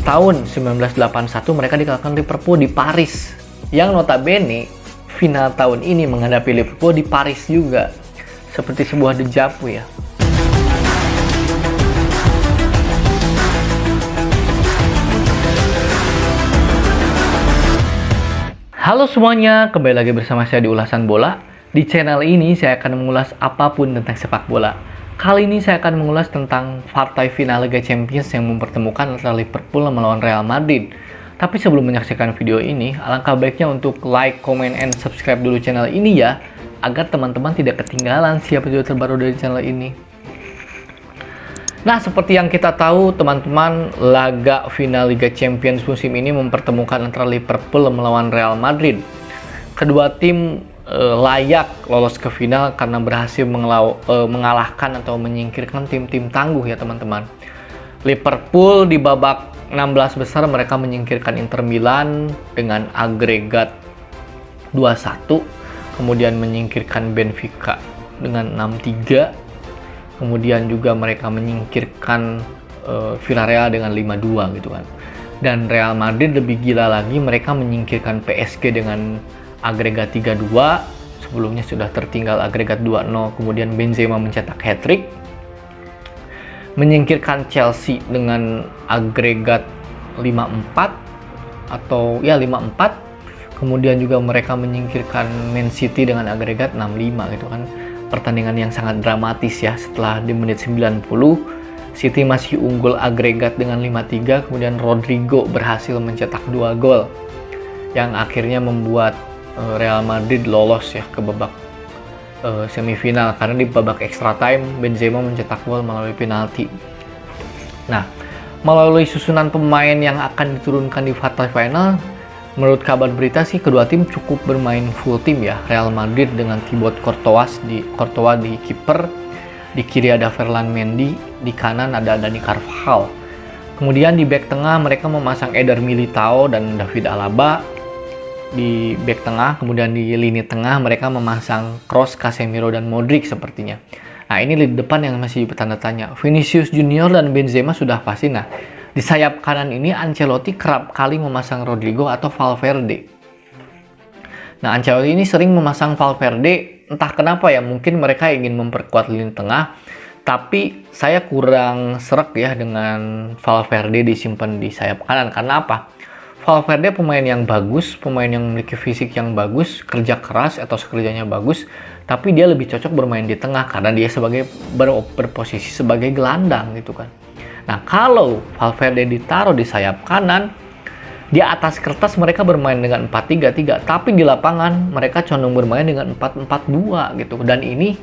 tahun 1981 mereka dikalahkan Liverpool di Paris. Yang notabene final tahun ini menghadapi Liverpool di Paris juga. Seperti sebuah dejavu ya. Halo semuanya, kembali lagi bersama saya di Ulasan Bola. Di channel ini saya akan mengulas apapun tentang sepak bola. Kali ini saya akan mengulas tentang partai final Liga Champions yang mempertemukan antara Liverpool melawan Real Madrid. Tapi sebelum menyaksikan video ini, alangkah baiknya untuk like, comment, and subscribe dulu channel ini ya, agar teman-teman tidak ketinggalan siapa video terbaru dari channel ini. Nah, seperti yang kita tahu teman-teman, laga final Liga Champions musim ini mempertemukan antara Liverpool melawan Real Madrid. Kedua tim layak lolos ke final karena berhasil mengalahkan atau menyingkirkan tim-tim tangguh ya teman-teman. Liverpool di babak 16 besar mereka menyingkirkan Inter Milan dengan agregat 2-1, kemudian menyingkirkan Benfica dengan 6-3. Kemudian juga mereka menyingkirkan Villarreal dengan 5-2 gitu kan. Dan Real Madrid lebih gila lagi, mereka menyingkirkan PSG dengan agregat 3-2. Sebelumnya sudah tertinggal agregat 2-0, kemudian Benzema mencetak hat-trick. Menyingkirkan Chelsea dengan agregat 5-4 atau ya 5-4. Kemudian juga mereka menyingkirkan Man City dengan agregat 6-5 gitu kan. Pertandingan yang sangat dramatis ya. Setelah di menit 90 City masih unggul agregat dengan 5-3, kemudian Rodrigo berhasil mencetak 2 gol yang akhirnya membuat Real Madrid lolos ya ke babak semifinal, karena di babak extra time Benzema mencetak gol melalui penalti. Nah, melalui susunan pemain yang akan diturunkan di partai final, menurut kabar berita sih kedua tim cukup bermain full tim ya. Real Madrid dengan Thibaut Courtois di kiper, di kiri ada Ferland Mendy, di kanan ada Dani Carvajal. Kemudian di back tengah mereka memasang Eder Militao dan David Alaba di back tengah. Kemudian di lini tengah mereka memasang Kroos, Casemiro dan Modric sepertinya. Nah, ini di depan yang masih bertanda tanya. Vinicius Junior dan Benzema sudah pasti. Nah, di sayap kanan ini Ancelotti kerap kali memasang Rodrigo atau Valverde. Nah, Ancelotti ini sering memasang Valverde, entah kenapa ya, mungkin mereka ingin memperkuat lini tengah, tapi saya kurang srek ya dengan Valverde disimpan di sayap kanan. Karena apa? Valverde pemain yang bagus, pemain yang memiliki fisik yang bagus, kerja keras atau kerjanya bagus, tapi dia lebih cocok bermain di tengah karena dia berposisi sebagai gelandang gitu kan. Nah, kalau Valverde ditaruh di sayap kanan, di atas kertas mereka bermain dengan 4-3-3, tapi di lapangan mereka condong bermain dengan 4-4-2 gitu. Dan ini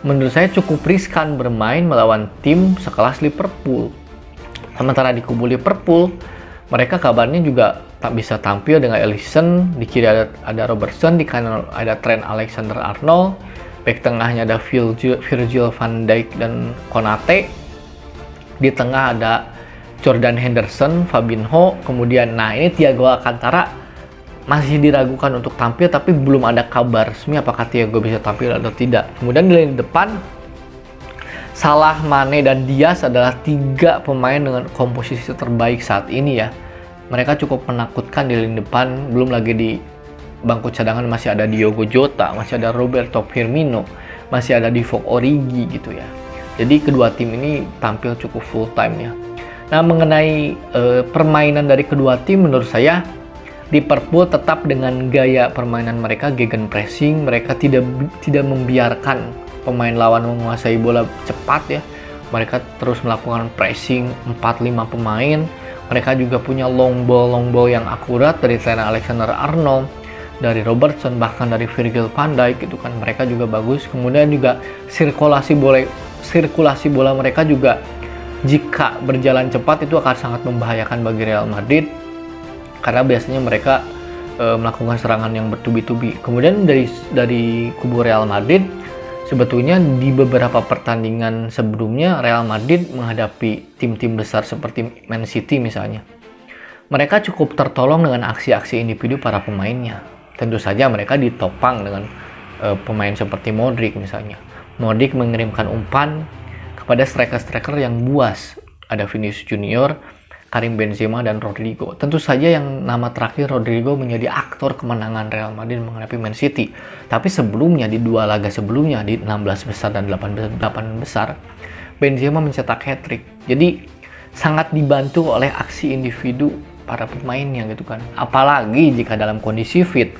menurut saya cukup riskan bermain melawan tim sekelas Liverpool. Sementara di kubu Liverpool, mereka kabarnya juga tak bisa tampil dengan Alisson, di kiri ada Robertson, di kanan ada Trent Alexander-Arnold, back tengahnya ada Virgil van Dijk dan Konate. Di tengah ada Jordan Henderson, Fabinho, kemudian nah ini Thiago Alcantara masih diragukan untuk tampil, tapi belum ada kabar resmi apakah Thiago bisa tampil atau tidak. Kemudian di lini depan Salah, Mane, dan Diaz adalah 3 pemain dengan komposisi terbaik saat ini ya. Mereka cukup menakutkan di lini depan, belum lagi di bangku cadangan masih ada Diogo Jota, masih ada Roberto Firmino, masih ada Divock Origi gitu ya. Jadi kedua tim ini tampil cukup full time ya. Nah, mengenai permainan dari kedua tim, menurut saya Liverpool tetap dengan gaya permainan mereka gegenpressing. Mereka tidak membiarkan pemain lawan menguasai bola cepat ya. Mereka terus melakukan pressing 4-5 pemain. Mereka juga punya long ball yang akurat dari Trent Alexander-Arnold, dari Robertson, bahkan dari Virgil van Dijk gitu kan. Mereka juga bagus. Kemudian juga sirkulasi bola mereka juga jika berjalan cepat itu akan sangat membahayakan bagi Real Madrid, karena biasanya mereka melakukan serangan yang bertubi-tubi. Kemudian dari kubu Real Madrid, sebetulnya di beberapa pertandingan sebelumnya Real Madrid menghadapi tim-tim besar seperti Man City misalnya, mereka cukup tertolong dengan aksi-aksi individu para pemainnya. Tentu saja mereka ditopang dengan pemain seperti Modric misalnya. Modric mengirimkan umpan kepada striker-striker yang buas. Ada Vinicius Junior, Karim Benzema dan Rodrigo. Tentu saja yang nama terakhir Rodrigo menjadi aktor kemenangan Real Madrid menghadapi Man City. Tapi sebelumnya di 2 laga sebelumnya di 16 besar dan 8 besar, Benzema mencetak hat-trick. Jadi sangat dibantu oleh aksi individu para pemainnya gitu kan. Apalagi jika dalam kondisi fit,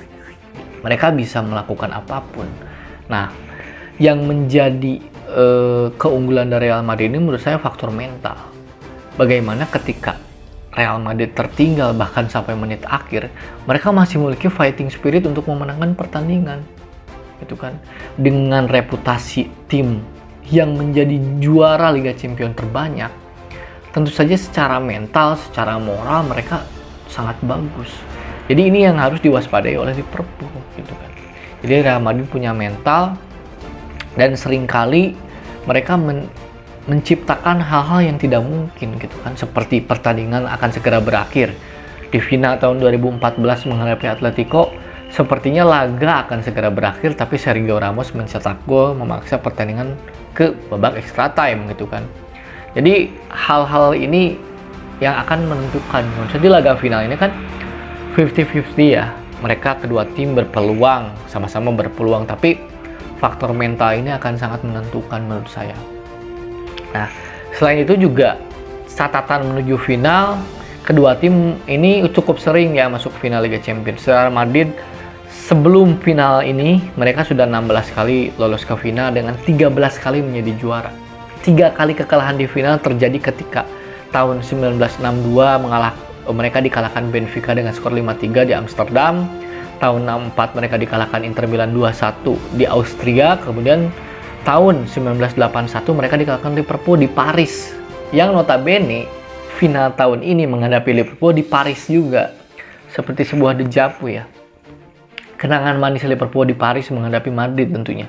mereka bisa melakukan apapun. Nah, yang menjadi keunggulan dari Real Madrid ini menurut saya faktor mental. Bagaimana ketika Real Madrid tertinggal bahkan sampai menit akhir, mereka masih memiliki fighting spirit untuk memenangkan pertandingan, gitu kan? Dengan reputasi tim yang menjadi juara Liga Champions terbanyak, tentu saja secara mental, secara moral mereka sangat bagus. Jadi ini yang harus diwaspadai oleh Liverpool, gitu kan? Jadi Real Madrid punya mental dan seringkali mereka menciptakan hal-hal yang tidak mungkin gitu kan, seperti pertandingan akan segera berakhir di final tahun 2014 menghadapi Atletico. Sepertinya laga akan segera berakhir, tapi Sergio Ramos mencetak gol memaksa pertandingan ke babak extra time gitu kan. Jadi hal-hal ini yang akan menentukan. Jadi laga final ini kan 50-50 ya, mereka kedua tim berpeluang, sama-sama berpeluang, tapi faktor mental ini akan sangat menentukan menurut saya. Nah, selain itu juga catatan menuju final, kedua tim ini cukup sering ya masuk final Liga Champions. Real Madrid sebelum final ini mereka sudah 16 kali lolos ke final dengan 13 kali menjadi juara. 3 kali kekalahan di final terjadi ketika tahun 1962 mereka dikalahkan Benfica dengan skor 5-3 di Amsterdam. Tahun 64 mereka dikalahkan Inter Milan 2-1 di Austria. Kemudian tahun 1981 mereka dikalahkan Liverpool di Paris, yang notabene final tahun ini menghadapi Liverpool di Paris juga, seperti sebuah dejavu ya, kenangan manis Liverpool di Paris menghadapi Madrid tentunya.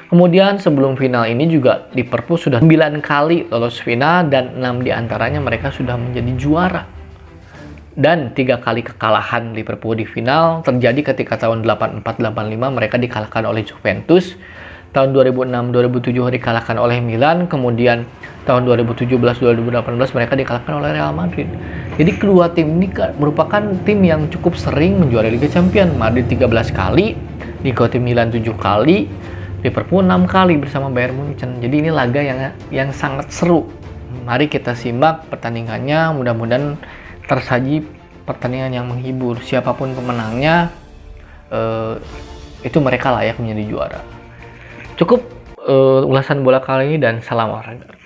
Kemudian sebelum final ini juga Liverpool sudah 9 kali lolos final dan 6 diantaranya mereka sudah menjadi juara. Dan 3 kali kekalahan Liverpool di final terjadi ketika tahun 84-85 mereka dikalahkan oleh Juventus, tahun 2006-2007 dikalahkan oleh Milan, kemudian tahun 2017-2018 mereka dikalahkan oleh Real Madrid. Jadi kedua tim ini merupakan tim yang cukup sering menjuarai Liga Champions. Madrid 13 kali, diikuti Milan 7 kali, Liverpool 6 kali bersama Bayern Munchen. Jadi ini laga yang sangat seru. Mari kita simak pertandingannya, mudah-mudahan tersaji pertandingan yang menghibur. Siapapun pemenangnya, itu mereka layak menjadi juara. Cukup ulasan bola kali ini dan salam olahraga.